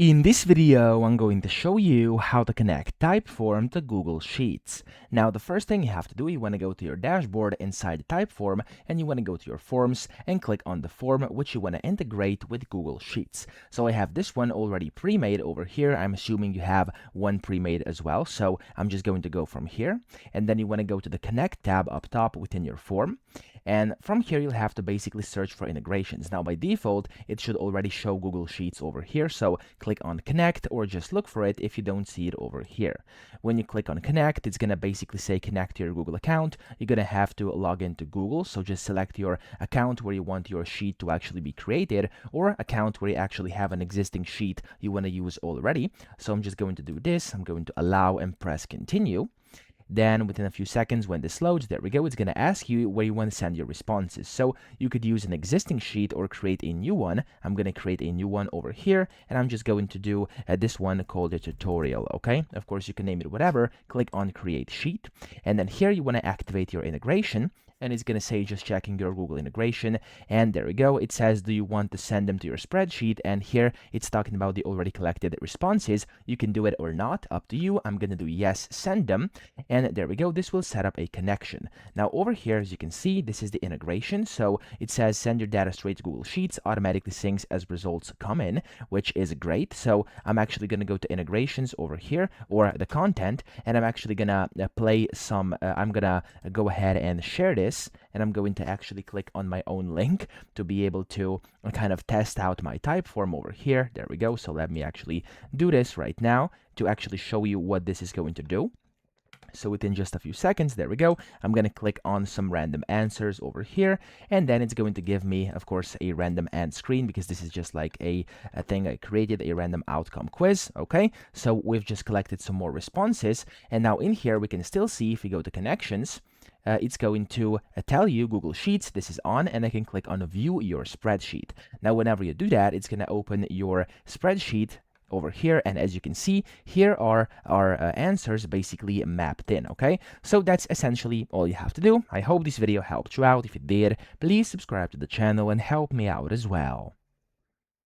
In this video, I'm going to show you how to connect Typeform to Google Sheets. Now, the first thing you have to do, you want to go to your dashboard inside Typeform, and you want to go to your forms and click on the form which you want to integrate with Google Sheets. So I have this one already pre-made over here. I'm assuming you have one pre-made as well. So I'm just going to go from here, and then you want to go to the Connect tab up top within your form. And from here, you'll have to basically search for integrations. Now, by default, it should already show Google Sheets over here. So click on Connect or just look for it if you don't see it over here. When you click on Connect, it's going to basically say connect to your Google account. You're going to have to log into Google. So just select your account where you want your sheet to actually be created, or account where you actually have an existing sheet you want to use already. So I'm just going to do this. I'm going to allow and press continue. Then within a few seconds when this loads, there we go, it's going to ask you where you want to send your responses. So you could use an existing sheet or create a new one. I'm going to create a new one over here, and I'm just going to do this one called a tutorial, okay? Of course, you can name it whatever. Click on create sheet, and then here you want to activate your integration. And it's going to say just checking your Google integration, and there we go. It says, do you want to send them to your spreadsheet? And here it's talking about the already collected responses. You can do it or not, up to you. I'm going to do yes, send them, and there we go. This will set up a connection. Now over here, as you can see, this is the integration. So it says send your data straight to Google Sheets, automatically syncs as results come in, which is great. So I'm actually going to go to integrations over here, or the content, and I'm actually going to play some, I'm going to go ahead and share this. And I'm going to actually click on my own link to be able to kind of test out my Typeform over here. There we go. So let me actually do this right now to actually show you what this is going to do. So within just a few seconds, there we go, I'm going to click on some random answers over here, and then it's going to give me, of course, a random end screen, because this is just like a thing I created, a random outcome quiz, okay? So we've just collected some more responses, and now in here we can still see, if we go to connections, it's going to tell you Google Sheets, this is on, and I can click on view your spreadsheet. Now, whenever you do that, it's going to open your spreadsheet over here, and as you can see, here are our answers basically mapped in, okay? So that's essentially all you have to do. I hope this video helped you out. If it did, please subscribe to the channel and help me out as well.